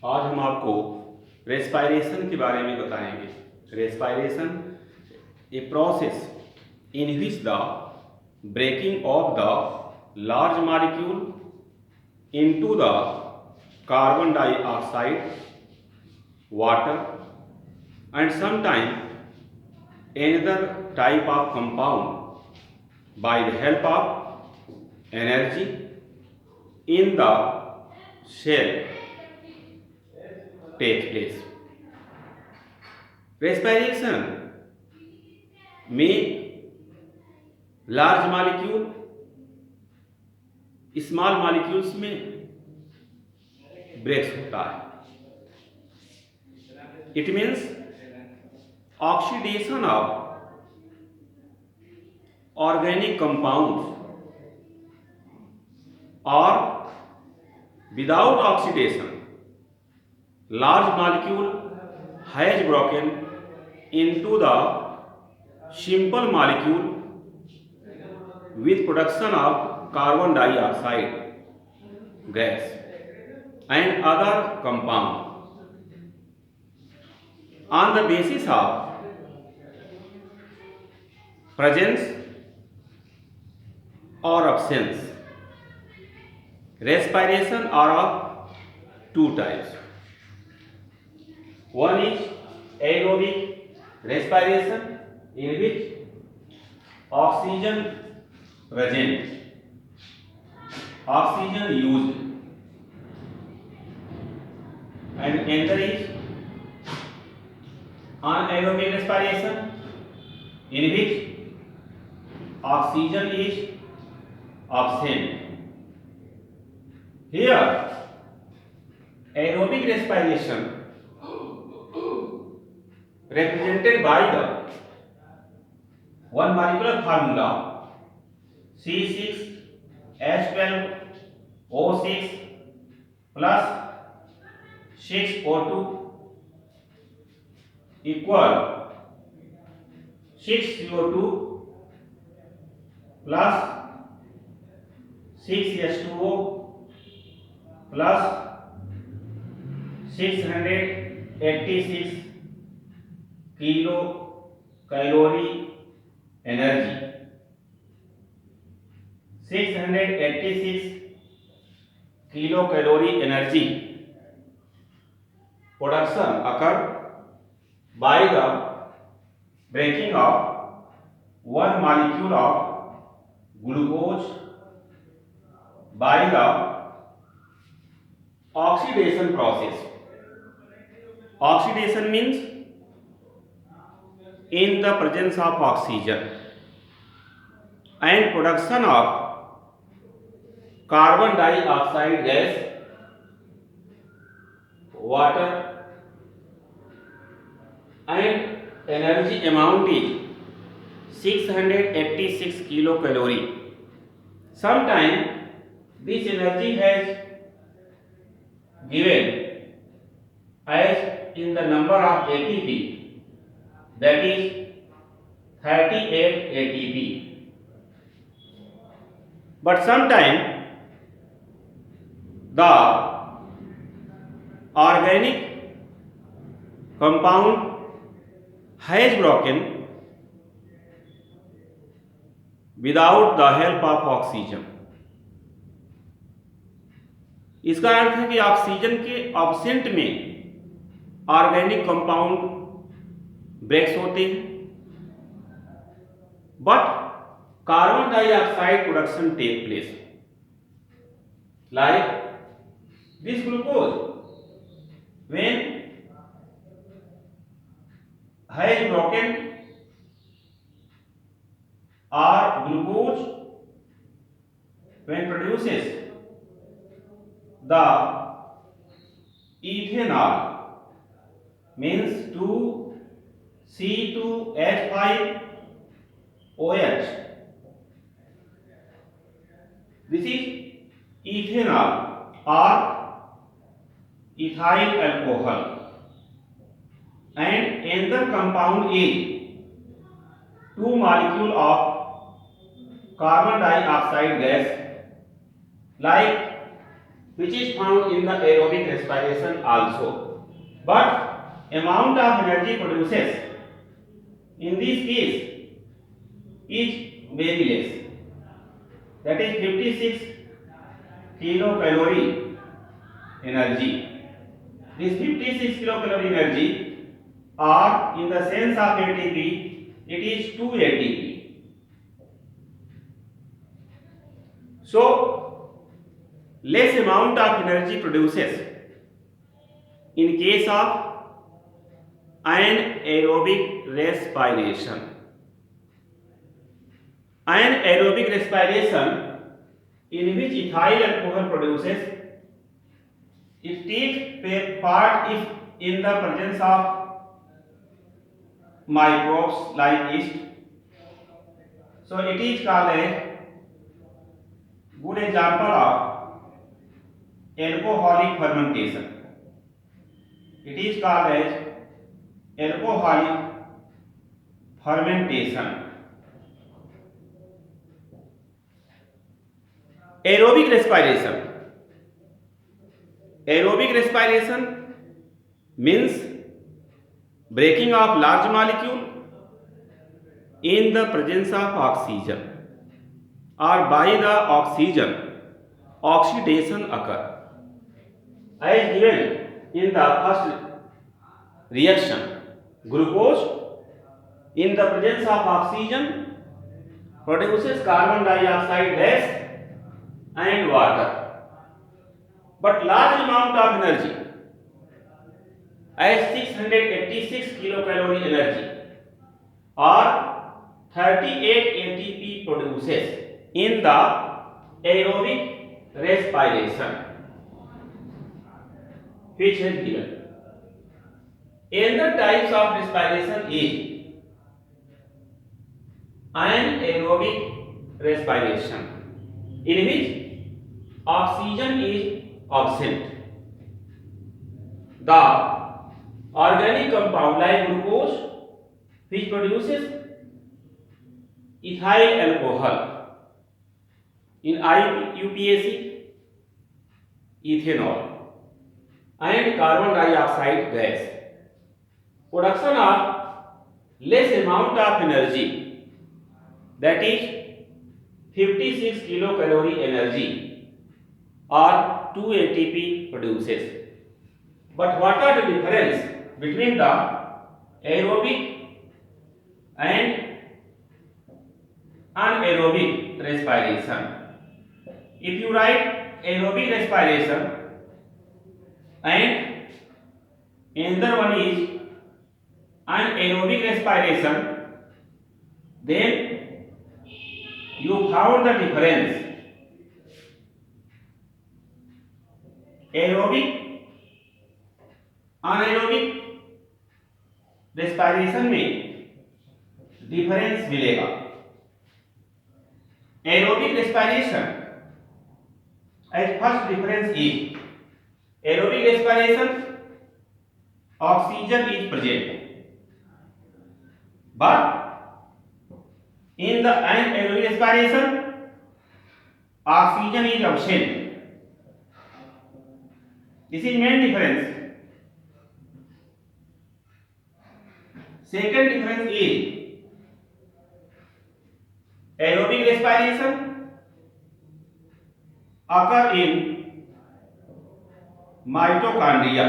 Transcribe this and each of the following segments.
आज हम आपको रेस्पायरेशन के बारे में बताएंगे। Respiration a process in which the breaking of the large molecule into the carbon dioxide, water and sometimes another type of compound by the help of energy in the cell takes place. Respiration में large molecule small molecules में breaks होता है। It means oxidation of organic compounds और without oxidation large molecule has broken into the simple molecule with production of carbon dioxide gas and other compound on the basis of presence or absence. Respiration are of two types. One is aerobic respiration, in which oxygen present, oxygen used, and another is anaerobic respiration, in which oxygen is absent. Here, aerobic respiration represented by the one molecular formula C6H12O6 plus 6O2 equal 6CO2 plus 6H2O plus 686 kilo calorie energy. 686 kilo calorie energy production occur by the breaking of one molecule of glucose by the oxidation process. Oxidation means in the presence of oxygen and production of carbon dioxide gas, water, and energy amount is 686 kilocalorie. Sometimes this energy has given as in the number of ATP, that is 38 ATP. But sometimes the organic compound has broken without the help of oxygen. इसका अर्थ है कि oxygen के absent में organic compound breaks होते हैं, but carbon dioxide production take place, like this glucose when has broken or glucose when produces the ethanol, means 2C2H5OH. This is ethanol or ethyl alcohol, and another compound is two molecule of carbon dioxide gas like which is found in the aerobic respiration also, but amount of energy produces in this case is very less, that is 56 kilocalorie energy. This 56 kilocalorie energy, or in the sense of ATP, it is 2 ATP. So less amount of energy produces in case of anaerobic respiration. Anaerobic respiration, in which ethyl alcohol produces, it takes part if in the presence of microbes like yeast. So it is called a good example of alcoholic fermentation. It is called as alcoholic fermentation. Aerobic respiration. Aerobic respiration means breaking of large molecule in the presence of oxygen, or by the oxygen oxidation occur, as given in the first reaction. Glucose in the presence of oxygen produces carbon dioxide gas and water, but large amount of energy as 686 kilocalorie energy or 38 ATP produces in the aerobic respiration, which is given. Another types of respiration is anaerobic respiration, in which oxygen is absent. The organic compound like glucose, which produces ethyl alcohol, in IUPAC, ethanol, and carbon dioxide gas. Production of less amount of energy, that is 56 kilocalorie energy or 2 ATP produces. But what are the difference between the aerobic and anaerobic respiration? If you write aerobic respiration and another one is anaerobic respiration, then you found the difference. Aerobic anaerobic respiration में difference मिलेगा. Aerobic respiration, as first difference is aerobic respiration oxygen is present, but in the anaerobic respiration oxygen is absent. This is main difference. Second difference is aerobic respiration occur in mitochondria.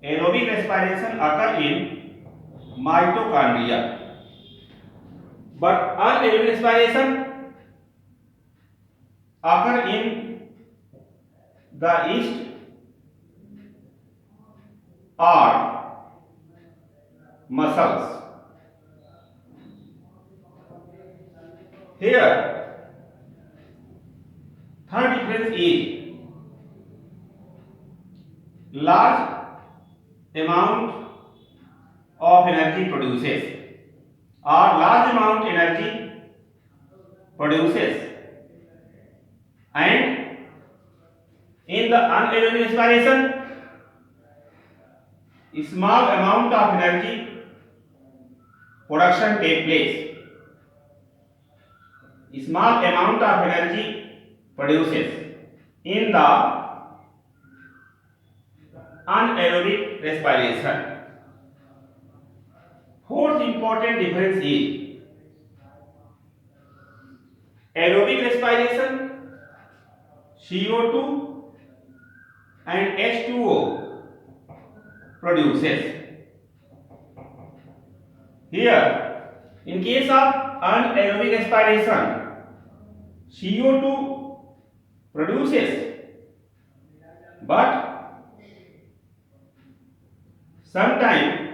Aerobic respiration occur in mitochondria, but anaerobic respiration occur in the yeast or muscles. Here, third difference is large amount of energy produces, or large amount energy produces, and in the anaerobic respiration small amount of energy production take place. Small amount of energy produces, in the anaerobic respiration. Fourth important difference is aerobic respiration, CO2 and H2O produces. Here, in case of anaerobic respiration, CO2 produces, but sometimes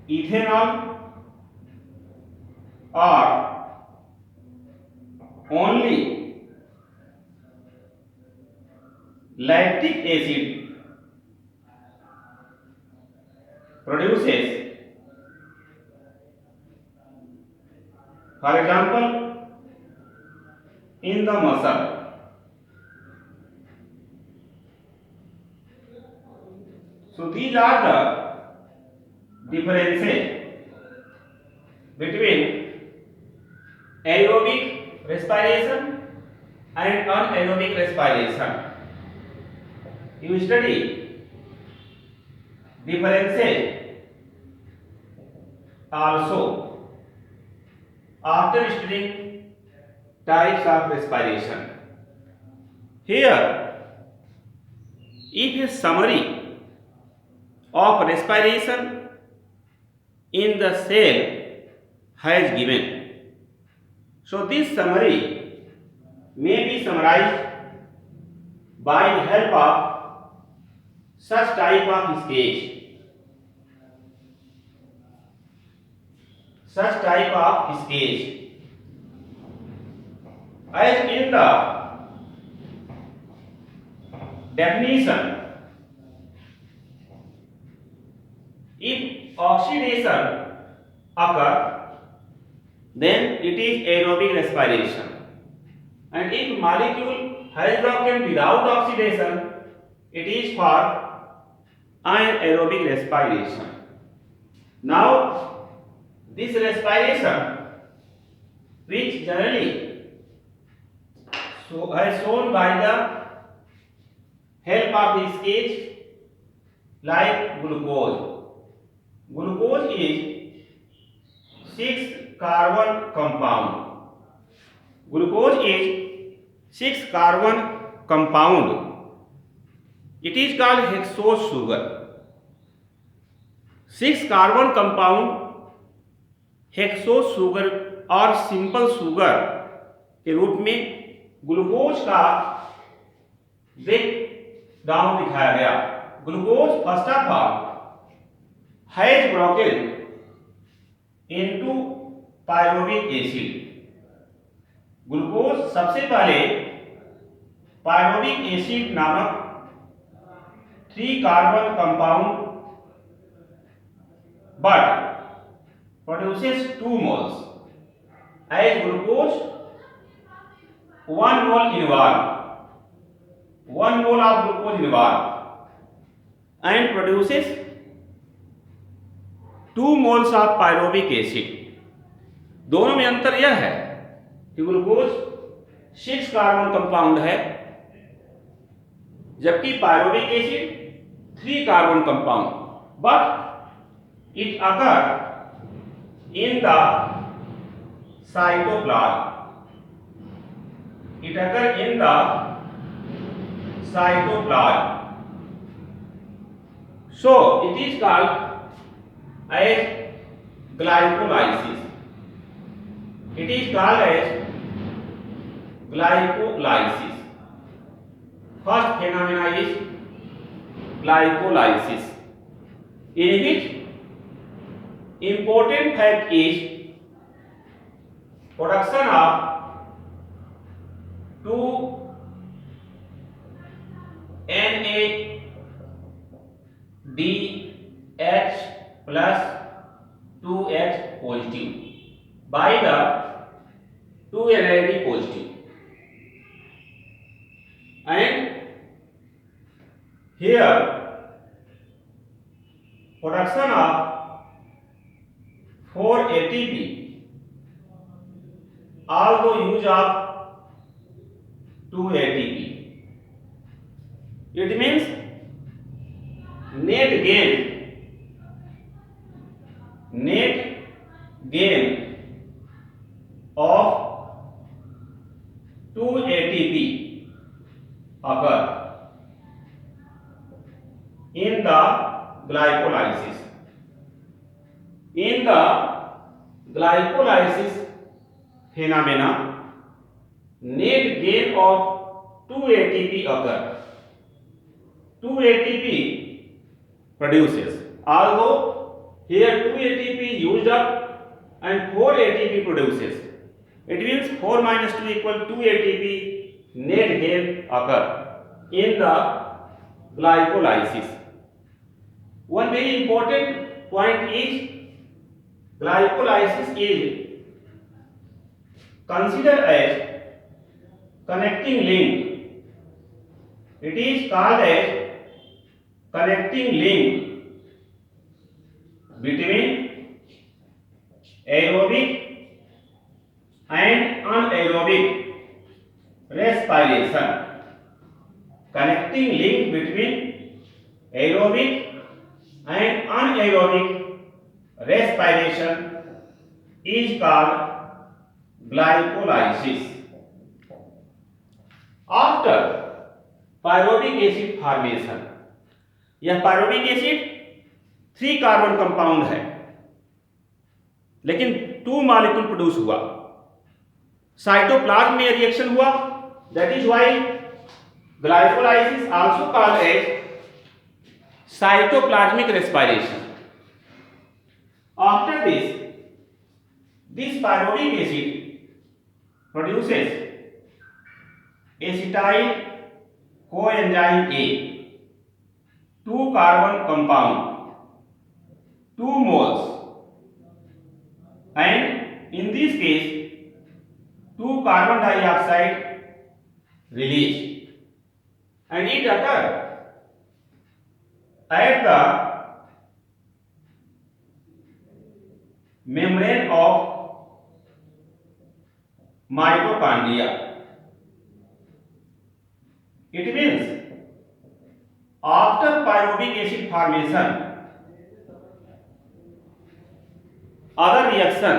ethanol or only lactic acid produces. For example, in the muscle. So these are the differences between aerobic respiration and anaerobic respiration. You study differences also after studying types of respiration. Here, if a summary of respiration in the cell has given, so this summary may be summarized by the help of such type of sketch. As in the definition, if oxidation occur, then it is aerobic respiration, and if molecule has broken without oxidation, it is for anaerobic respiration. Now, this respiration, which generally is shown by the help of the sketch like glucose. Glucose is 6 carbon compound. Glucose is 6 carbon compound. It is called hexose sugar. 6 carbon compound hexose sugar और simple sugar के रूप में glucose का break down दिखाया गया. Glucose first of all has broken into pyruvic acid. Glucose सबसे पहले pyruvic acid नामक 3 carbon compound but produces 2 moles as glucose 1 mole involved, 1 mole of glucose involved and produces 2 moles of pyruvic acid. दोनों में अंतर यह है कि glucose 6 carbon compound है जबकि pyruvic acid 3 carbon compound, but it occurs in the cytoplasm. It occurs in the cytoplasm. So it is called as glycolysis. It is called as glycolysis. First phenomena is glycolysis, in which important fact is production of 2 NADH plus 2H positive by the 2 NAD positive, and here production of 4 ATP although use of 2 ATP. It means net gain of 2 ATP occur in the glycolysis. In the glycolysis phenomena, net gain of 2 ATP occur. 2 ATP produces. Although here 2 ATP used up and 4 ATP produces. It means 4 minus 2 equal 2 ATP net gain occur in the glycolysis. One very important point is glycolysis is considered as connecting link. It is called as connecting link between aerobic and anaerobic respiration. Connecting link between aerobic and anaerobic respiration is called glycolysis. After pyruvic acid formation, यह pyruvic acid 3 carbon compound है, लेकिन 2 molecule produce हुआ, cytoplasm में reaction हुआ. That is why glycolysis also called as cytoplasmic respiration. After this pyruvic acid produces acetyl coenzyme A, 2 carbon compound, 2 moles, and in this case 2 carbon dioxide released, and it occurs at the membrane of mitochondria. It means after pyruvic acid formation, other reaction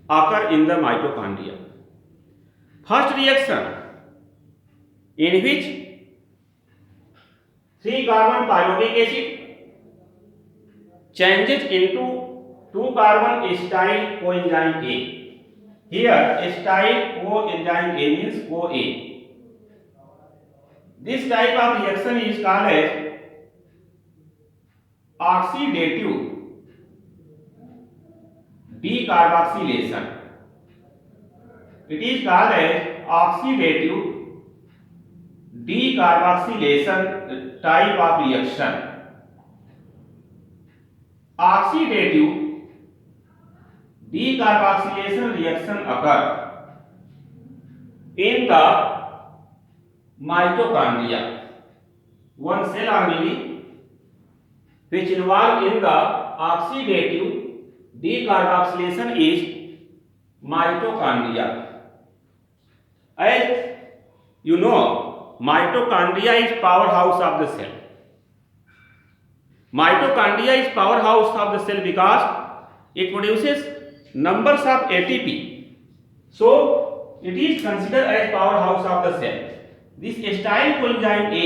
occur in the mitochondria. First reaction, in which 3 carbon pyruvic acid changes into 2 carbon acetyl coenzyme A. Here acetyl coenzyme A means CoA. This type of reaction is called as oxidative decarboxylation. It is called as oxidative decarboxylation type of reaction. Oxidative decarboxylation reaction occur in the mitochondria. One cell only which involved in the oxidative decarboxylation is mitochondria. As you know, mitochondria is powerhouse of the cell. Mitochondria is powerhouse of the cell because it produces numbers of ATP. So it is considered as powerhouse of the cell. This acetyl coenzyme A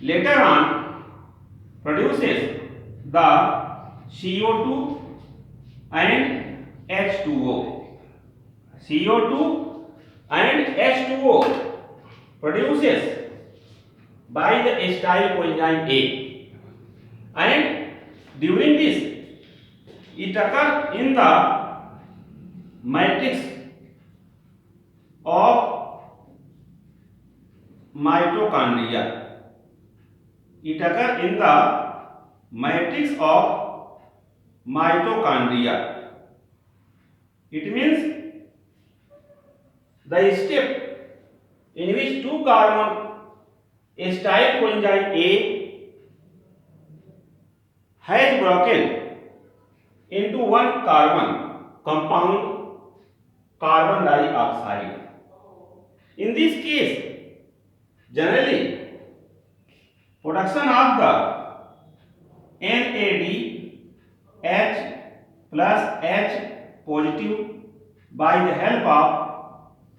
later on produces the CO2 and H2O. CO2 and H2O produces by the acetyl coenzyme A, and during this it occurs in the matrix of mitochondria. It occurs in the matrix of mitochondria. It means the step in which 2 carbon acetyl coenzyme A has broken into 1 carbon compound carbon dioxide. In this case, generally production of the NADH plus H positive by the help of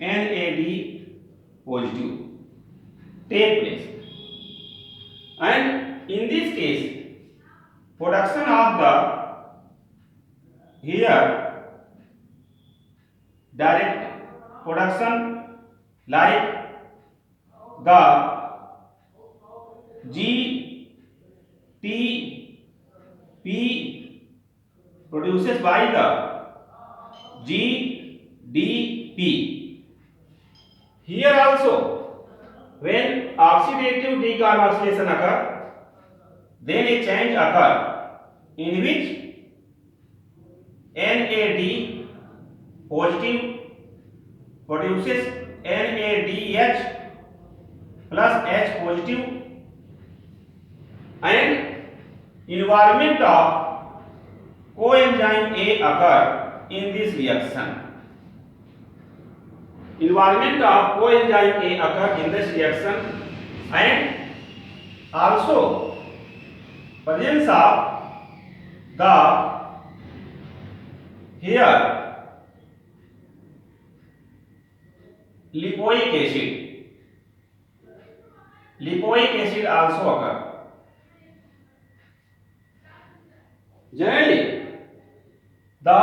NAD positive take place, and in this case production of the here direct production like the GTP produces by the GDP. Here also, when oxidative decarboxylation occur, then a change occur in which NAD positive produces NADH plus H positive, and involvement of coenzyme A occur in this reaction. Involvement of coenzyme A occur in this reaction, and also presence of the here lipoic acid. Lipoic acid also occur. Generally, the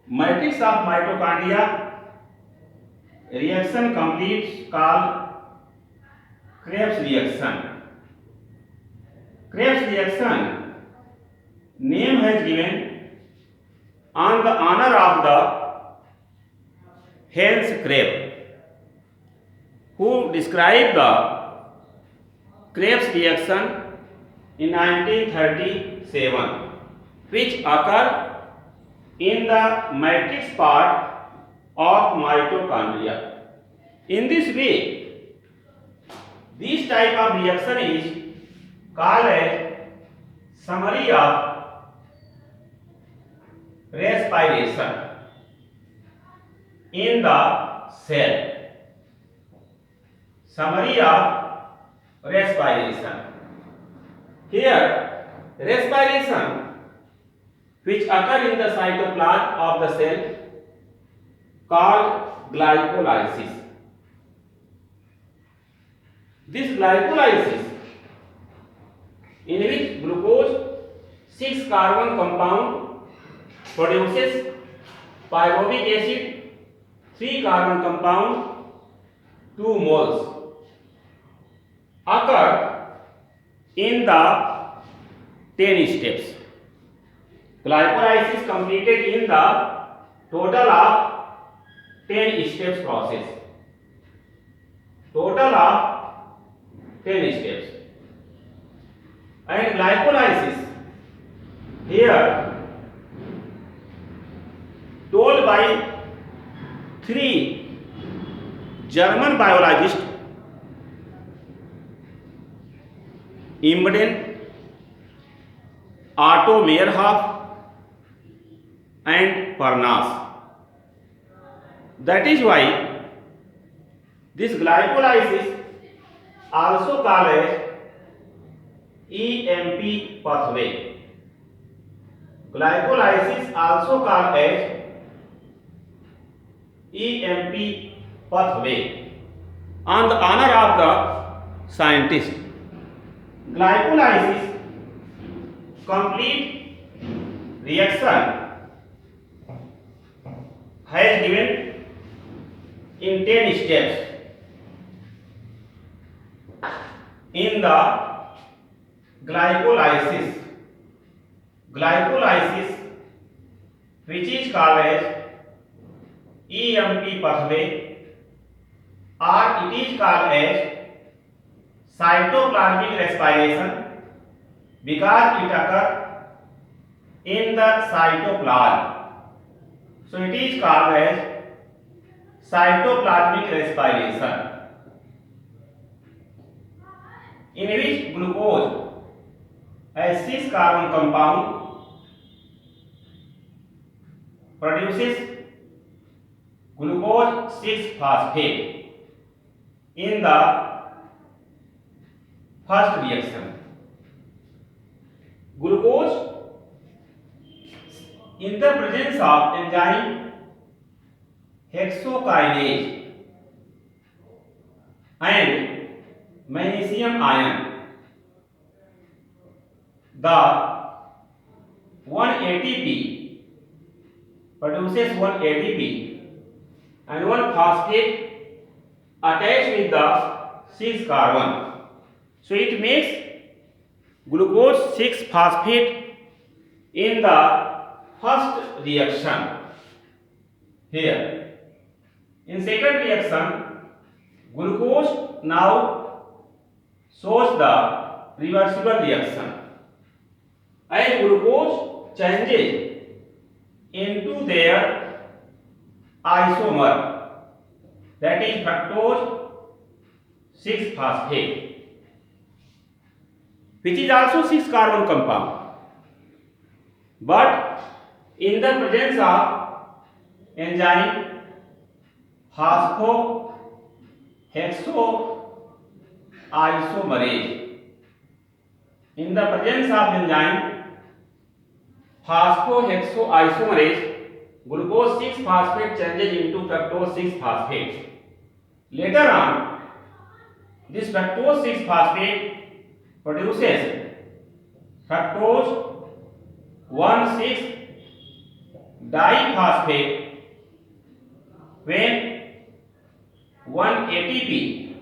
matrix of mitochondria reaction completes called Krebs reaction. Krebs reaction name has given on the honor of the Hans Krebs, who described the Krebs reaction in 1937, which occur in the matrix part of mitochondria. In this way, this type of reaction is called as summary of respiration in the cell. Summary of respiration. Here, respiration which occur in the cytoplasm of the cell called glycolysis. This glycolysis, in which glucose 6 carbon compound produces pyruvic acid 3 carbon compound 2 moles, occur in the 10 steps. Glycolysis completed in the total of 10 steps process. Total of 10 steps. And glycolysis here told by 3 German biologists, Imden, Otto Meyerhoff and Parnas. That is why this glycolysis also called as EMP pathway. Glycolysis also called as EMP pathway on the honor of the scientist. Glycolysis complete reaction has given in 10 steps. In the glycolysis which is called as EMP pathway, or it is called as cytoplasmic respiration because it occurs in the cytoplasm. So it is called as cytoplasmic respiration, in which glucose has 6 carbon compound produces glucose 6 phosphate in the first reaction. Glucose in the presence of enzyme hexokinase and magnesium ion, the 1 ATP produces 1 ATP and 1 phosphate attached with the 6 carbon. So it makes glucose 6 phosphate in the first reaction here. In second reaction, glucose now shows the reversible reaction and glucose changes into their isomer, that is fructose 6 phosphate, which is also 6 carbon compound, but in the presence of enzyme phosphohexoisomerase. In the presence of enzyme phosphohexoisomerase, glucose 6 phosphate changes into fructose 6 phosphate. Later on, this fructose 6 phosphate produces fructose 1,6 diphosphate when 1 ATP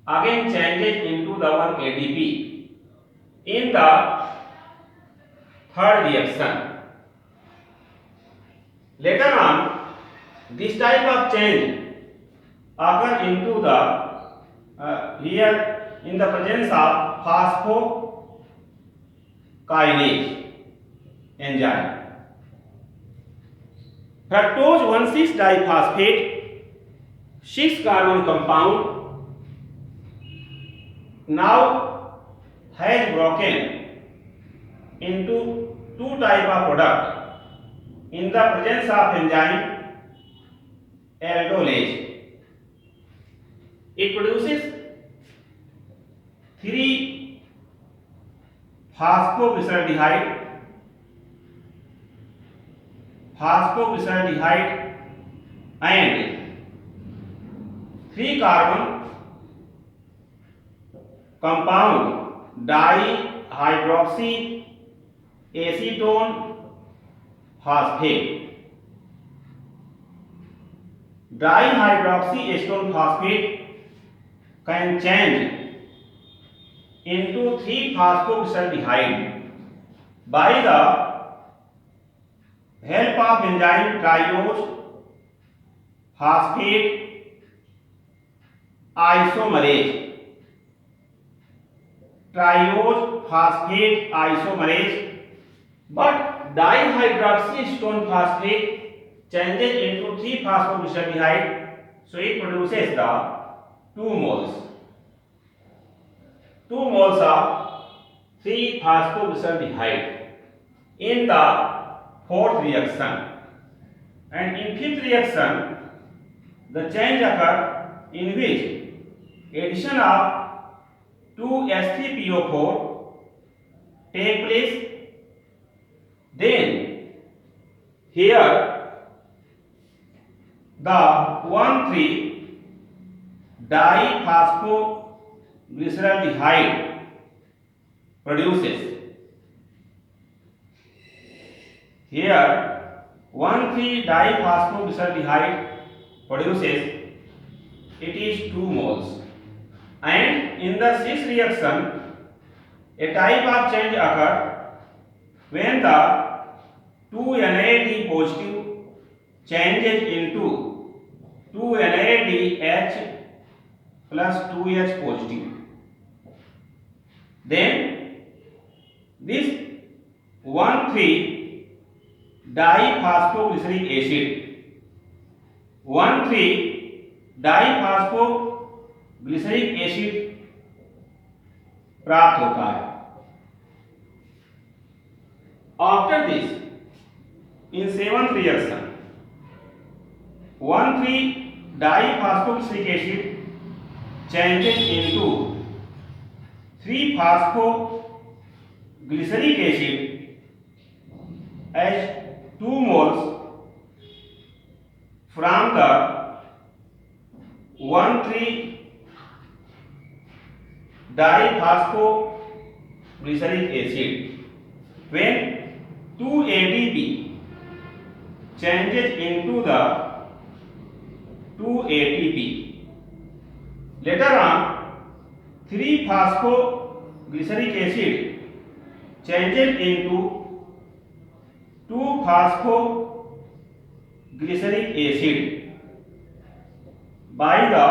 again changes into the 1 ADP in the third reaction. Later on, this type of change occur into the here in the presence of phosphokinase enzyme. Fructose 1,6 diphosphate 6 carbon compound now has broken into two type of product in the presence of enzyme aldolase. It produces 3 phosphoglyceraldehyde and 3 carbon compound dihydroxy acetone phosphate. Dihydroxy acetone phosphate can change into 3 phosphoglyceraldehyde by the help of enzyme triose phosphate isomerase. But dihydroxy acetone phosphate changes into 3 phosphoglyceraldehyde, so it produces the 2 moles of 3 phosphoglyceraldehyde in the fourth reaction. And in fifth reaction, the change occur in which addition of 2H3PO4 take place. Then here the 1,3-diphosphoglyceraldehyde produces. Here 1,3-diphosphoglyceraldehyde produces, it is 2 moles. And in the sixth reaction, a type of change occur when the 2NAD positive changes into 2NADH plus 2H positive. Then this 1,3-diphosphoglyceric acid, 1,3-diphosphoglyceric acid प्राप्त होता है. After this, in seventh reaction, 1,3-diphosphoglyceric acid changes into 3-phosphoglyceric acid as 2 moles from the 1,3-diphosphoglyceric acid when 2 ADP changes into the 2 ATP. Later on, 3-phosphoglyceric acid changes into 2-phosphoglyceric acid by the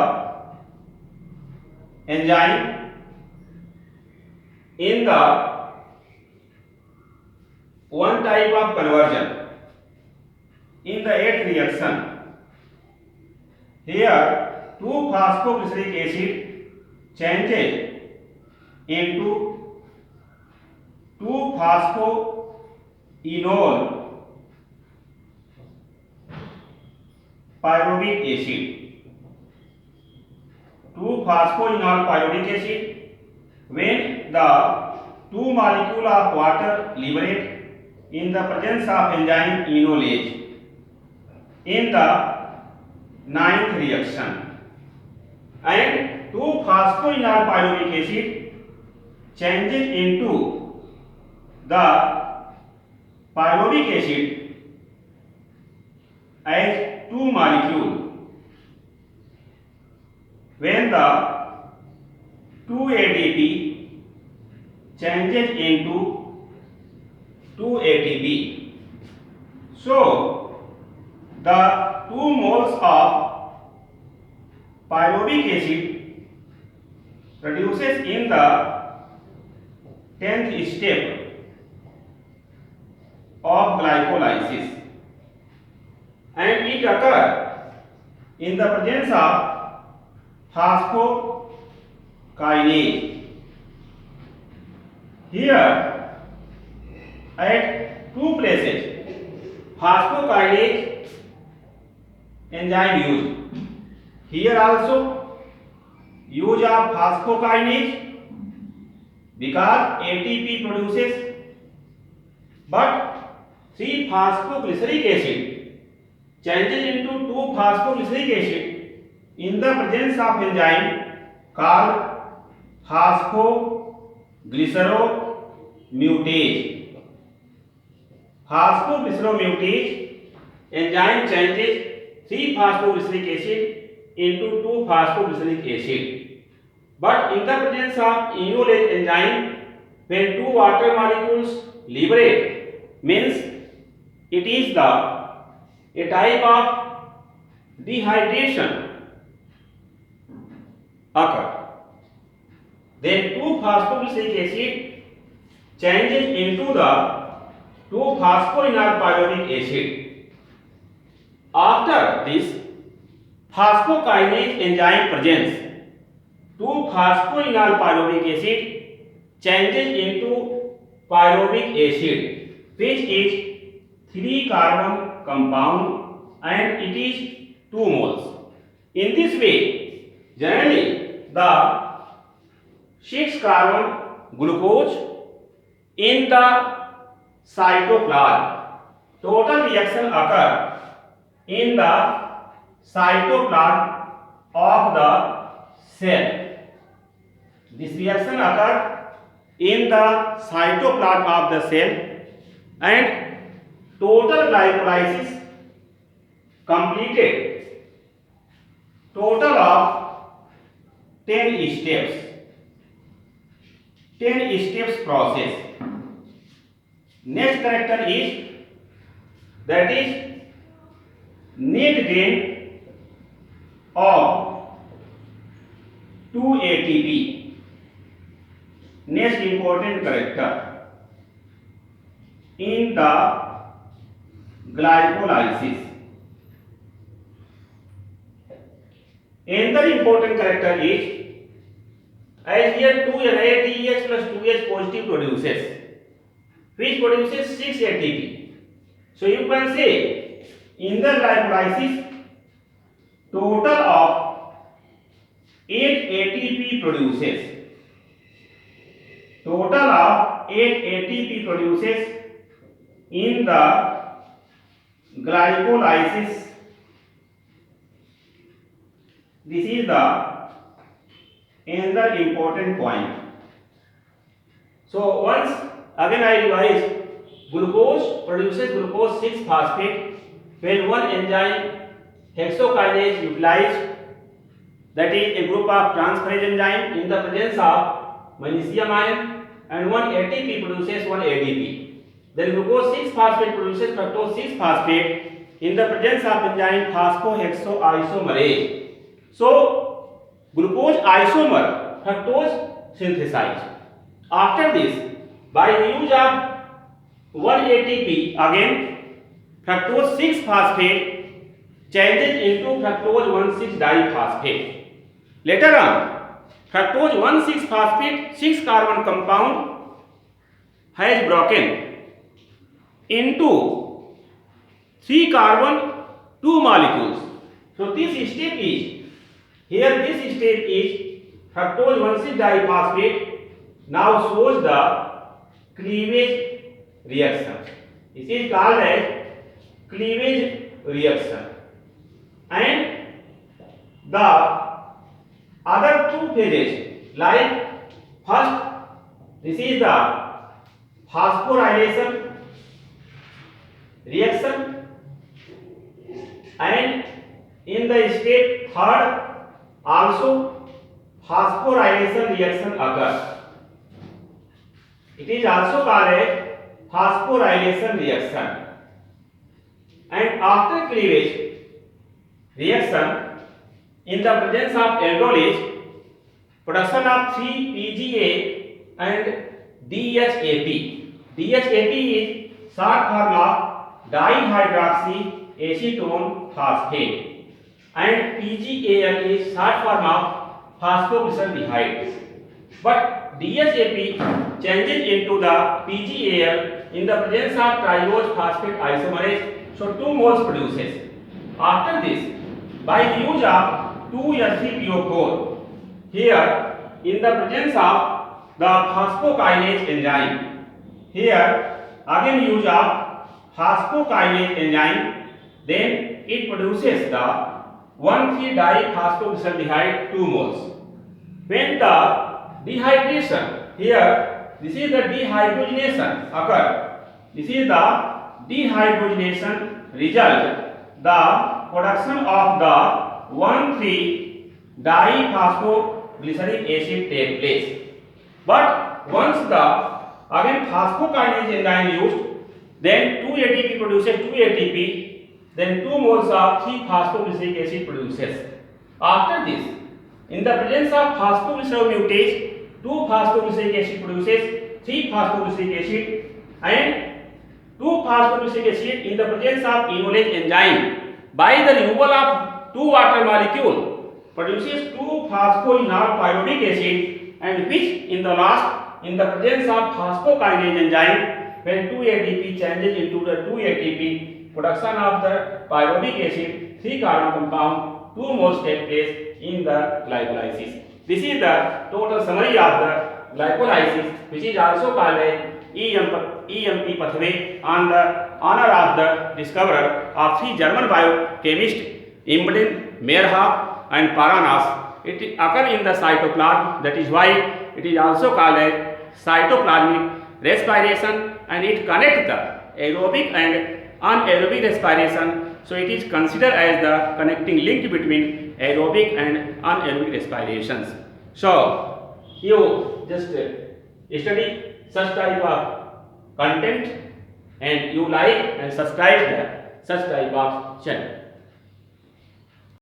enzyme in the one type of conversion in the 8th reaction. Here 2-phosphoglyceric acid changes into 2-phosphoenol pyruvic acid. 2-phosphoenol pyruvic acid, when the 2 molecule of water liberate in the presence of enzyme enolase in the 9th reaction, and 2-phosphoenol pyruvic acid changes into the pyruvic acid as 2 molecule when the 2 ADP changes into 2 ATP. So the 2 moles of pyruvic acid produces in the 10th step of glycolysis, and it occurs in the presence of phosphokinase. Here at 2 places phosphokinase enzyme used. Here also use of phosphokinase because ATP produces, but 3-phosphoglyceric acid changes into 2-phosphoglyceric acid in the presence of enzyme called phosphoglyceromutase. Phosphoglyceromutase enzyme changes 3-phosphoglyceric acid into 2-phosphoglyceric acid. But in the presence of enolase enzyme, when 2 water molecules liberate, means it is a type of dehydration occur. Then 2-phosphoglyceric acid changes into the 2-phosphoenol pyruvic acid. After this, phosphokinase enzyme presence, 2-phosphoenol pyruvic acid changes into pyruvic acid, which is 3-carbon compound, and it is 2 moles. In this way, generally the 6-carbon glucose in the cytoplasm, total reaction occur in the cytoplasm of the cell. This reaction occur in the cytoplasm of the cell, and total glycolysis completed, total of 10 steps, 10 steps process. Next character is, that is net gain of 2 ATP. Next important character in the glycolysis. Another important character is, as here 2 NADH plus 2H positive produces, which produces 6 ATP. So you can say in the glycolysis total of 8 ATP produces. Total of 8 ATP produces in the glycolysis. This is the another important point. So once again I revise, glucose produces glucose 6 phosphate when one enzyme hexokinase utilized, that is a group of transferase enzyme in the presence of magnesium ion, and one ATP produces one ADP. Then glucose 6 phosphate produces fructose 6 phosphate in the presence of enzyme phosphohexoisomerase. So glucose isomer fructose synthesized. After this, by the use of 1 ATP, again fructose 6 phosphate changes into fructose 1,6 diphosphate. Later on, fructose 1,6 phosphate 6 carbon compound has broken into 3 carbon 2 molecules. So this step is, here this step is fructose 1,6 diphosphate now shows the cleavage reaction. This is called as cleavage reaction. And the other two phases, like first, this is the phosphorylation reaction, and in the step third also phosphorylation reaction occurs. It is also called a phosphorylation reaction. And after cleavage reaction, in the presence of aldolase, production of 3-PGA and DHAP. DHAP is short form of dihydroxy acetone phosphate, and PGAL is short form of phosphoglyceraldehyde. But DHAP changes into the PGAL in the presence of trirose phosphate isomerase, so 2 moles produces. After this, by the use of 2-HCPO4, here in the presence of the phosphokinase enzyme, here again use of phosphokinase enzyme, then it produces the 1,3-diphosphoglyceraldehyde 2 moles. When the dehydration, here this is the dehydrogenation occur. This is the dehydrogenation result. The production of the 1,3-diphosphoglyceric acid take place. But once the again phosphokinase enzyme used, then 2 ATP produces 2 ATP, then 2 moles of 3-phosphoglyceric acid produces. After this, in the presence of phosphoglycerol mutase, 2-phosphoglyceric acid produces 3-phosphoglyceric acid, and 2-phosphoglyceric acid in the presence of enolase enzyme, by the removal of 2 water molecule, produces 2-phosphoenol pyruvic acid, and which in the last, in the presence of phosphokinase enzyme, when 2 ATP changes into the 2 ATP, production of the pyruvic acid 3 carbon compound 2 moles take place in the glycolysis. This is the total summary of the glycolysis, which is also called as EMP pathway on the honor of the discoverer of 3 German biochemists Immelmann, Meyerhoff and Paranas. It occurs in the cytoplasm, that is why it is also called as cytoplasmic respiration, and it connects the aerobic and anaerobic respiration. So it is considered as the connecting link between aerobic and anaerobic respirations. So you just study such type of content, and you like and subscribe the such type of channel.